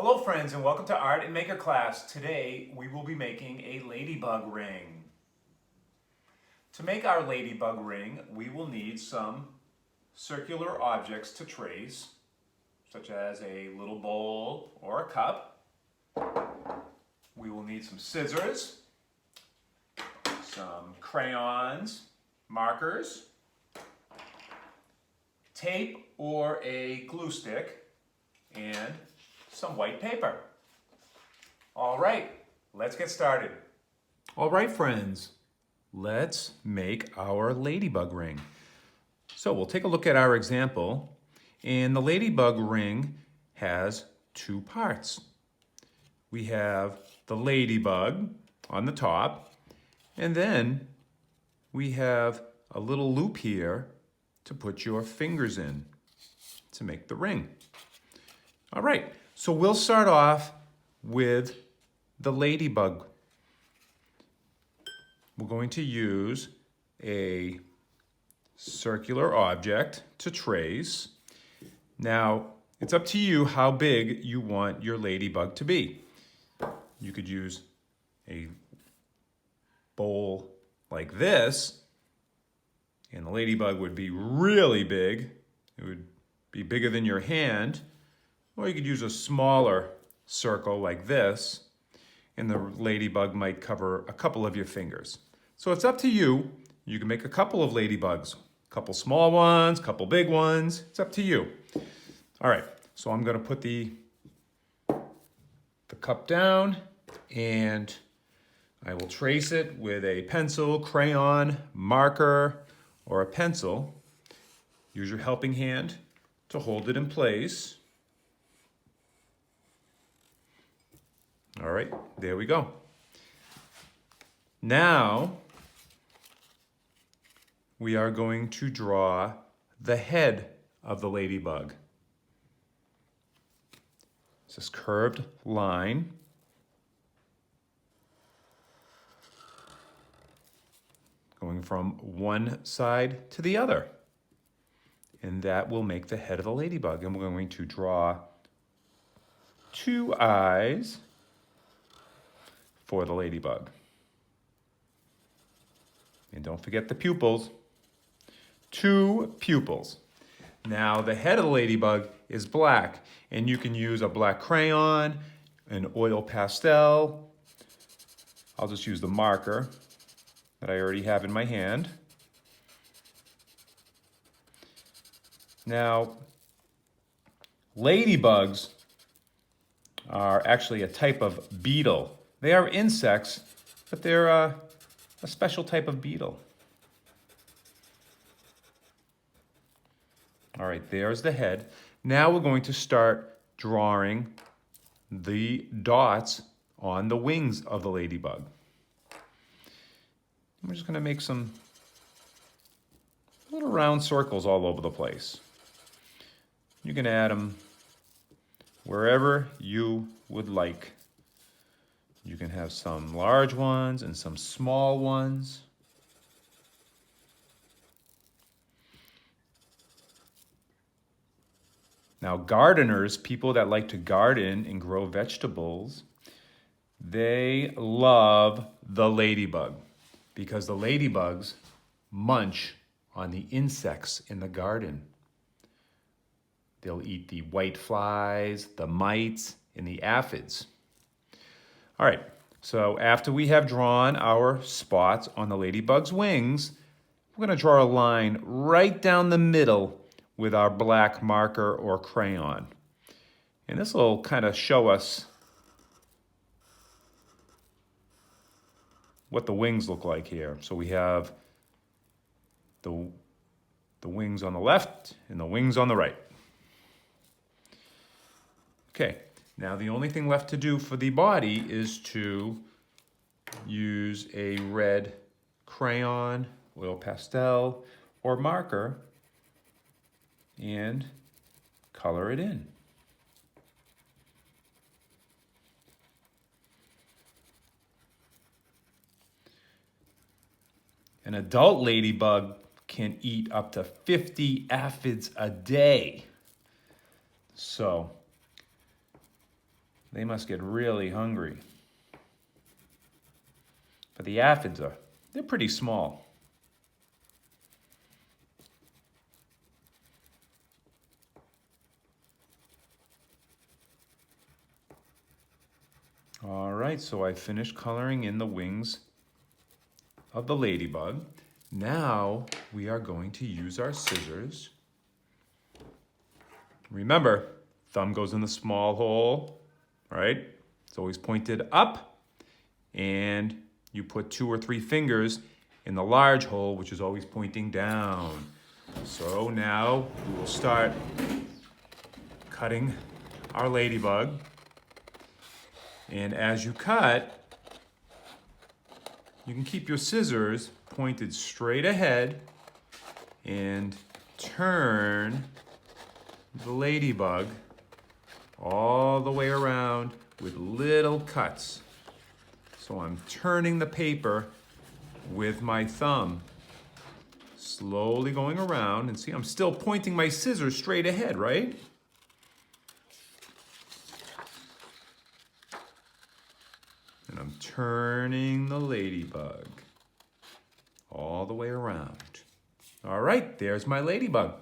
Hello friends and welcome to Art and Maker class. Today we will be making a ladybug ring. To make our ladybug ring, we will need some circular objects to trace, such as a little bowl or a cup. We will need some scissors, some crayons, markers, tape or a glue stick, and some white paper. All right, let's get started. All right, friends, let's make our ladybug ring. So we'll take a look at our example, and the ladybug ring has two parts. We have the ladybug on the top, and then we have a little loop here to put your fingers in to make the ring. All right, so we'll start off with the ladybug. We're going to use a circular object to trace. Now, it's up to you how big you want your ladybug to be. You could use a bowl like this, and the ladybug would be really big. It would be bigger than your hand. Or you could use a smaller circle like this, and the ladybug might cover a couple of your fingers. So it's up to you. You can make a couple of ladybugs, a couple small ones, a couple big ones. It's up to you. All right, so I'm gonna put the cup down, and I will trace it with a pencil, crayon, marker, or a pencil. Use your helping hand to hold it in place. All right, there we go. Now, we are going to draw the head of the ladybug. It's this curved line. Going from one side to the other. And that will make the head of the ladybug. And we're going to draw two eyes for the ladybug. And don't forget the pupils. Two pupils. Now the head of the ladybug is black, and you can use a black crayon, an oil pastel. I'll just use the marker that I already have in my hand. Now, ladybugs are actually a type of beetle. They are insects, but they're a special type of beetle. All right, there's the head. Now we're going to start drawing the dots on the wings of the ladybug. I'm just going to make some little round circles all over the place. You can add them wherever you would like. You can have some large ones and some small ones. Now, gardeners, people that like to garden and grow vegetables, they love the ladybug because the ladybugs munch on the insects in the garden. They'll eat the white flies, the mites, and the aphids. All right, so after we have drawn our spots on the ladybug's wings, we're going to draw a line right down the middle with our black marker or crayon. And this will kind of show us what the wings look like here. So we have the wings on the left and the wings on the right. Okay. Now the only thing left to do for the body is to use a red crayon, oil pastel, or marker and color it in. An adult ladybug can eat up to 50 aphids a day. So They must get really hungry. But the aphids they're pretty small. All right, so I finished coloring in the wings of the ladybug. Now we are going to use our scissors. Remember, thumb goes in the small hole, right? It's always pointed up, and you put 2 or 3 fingers in the large hole, which is always pointing down. So now we will start cutting our ladybug. And as you cut, you can keep your scissors pointed straight ahead and turn the ladybug all the way around with little cuts. So I'm turning the paper with my thumb, slowly going around, and see, I'm still pointing my scissors straight ahead, right? And I'm turning the ladybug all the way around. All right, there's my ladybug.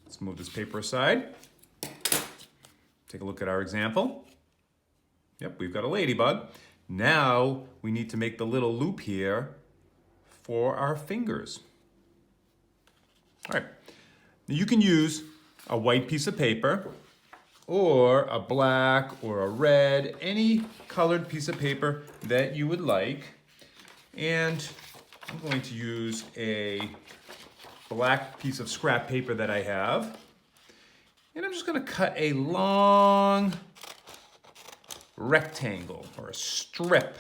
Let's move this paper aside. Take a look at our example. Yep, we've got a ladybug. Now we need to make the little loop here for our fingers. All right, now you can use a white piece of paper or a black or a red, any colored piece of paper that you would like. And I'm going to use a black piece of scrap paper that I have. And I'm just gonna cut a long rectangle or a strip.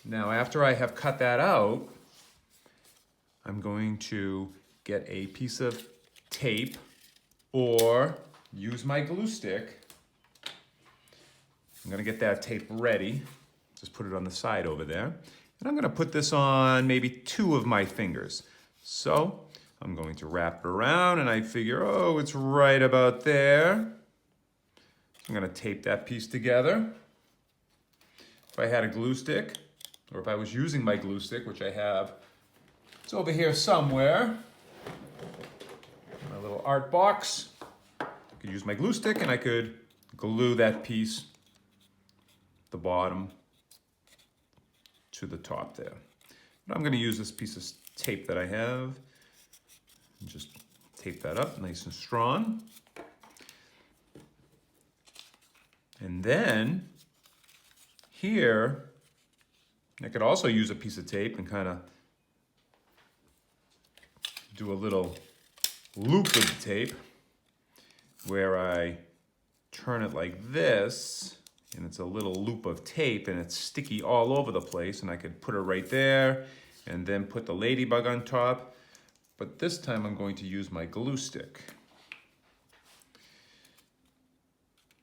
Now, after I have cut that out, I'm going to get a piece of tape or use my glue stick. I'm gonna get that tape ready. Just put it on the side over there. And I'm gonna put this on maybe 2 of my fingers. So I'm going to wrap it around, and I figure, oh, it's right about there. I'm gonna tape that piece together. If I had a glue stick, or if I was using my glue stick, which I have, it's over here somewhere. My little art box. I could use my glue stick and I could glue that piece, the bottom, to the top there. But I'm gonna use this piece of tape that I have and just tape that up nice and strong. And then here, I could also use a piece of tape and kind of do a little loop with the tape where I turn it like this, and it's a little loop of tape and it's sticky all over the place, and I could put it right there and then put the ladybug on top. But this time I'm going to use my glue stick.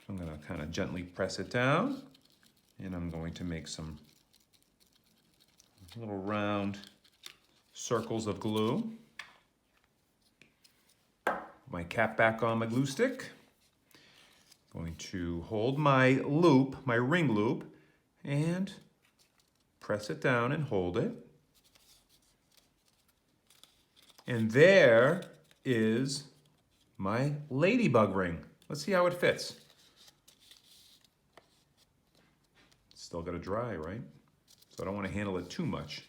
I'm gonna kind of gently press it down, and I'm going to make some little round circles of glue. My cap back on my glue stick. I'm going to hold my loop, my ring loop, and press it down and hold it. And there is my ladybug ring. Let's see how it fits. It's still got to dry, right? So I don't want to handle it too much.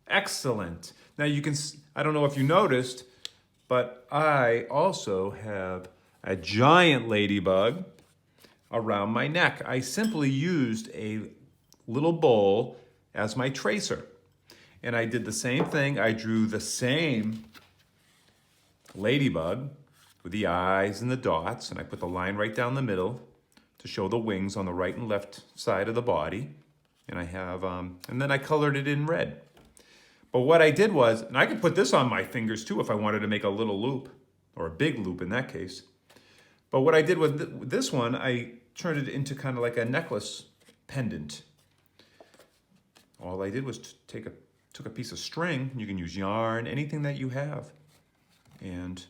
Excellent. Now you can, I don't know if you noticed, but I also have a giant ladybug around my neck. I simply used a little bowl as my tracer. And I did the same thing. I drew the same ladybug with the eyes and the dots, and I put the line right down the middle to show the wings on the right and left side of the body. And I have, and then I colored it in red. But what I did was, and I could put this on my fingers too if I wanted to make a little loop, or a big loop in that case. But what I did with this one, I turned it into kind of like a necklace pendant. All I did was took a piece of string. You can use yarn, anything that you have. and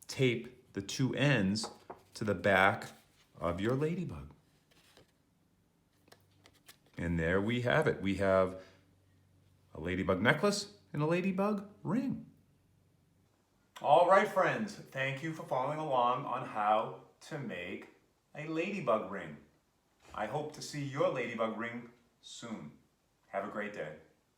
tape the two ends to the back of your ladybug. And there we have it. We have a ladybug necklace and a ladybug ring. All right, friends, thank you for following along on how to make a ladybug ring. I hope to see your ladybug ring soon. Have a great day.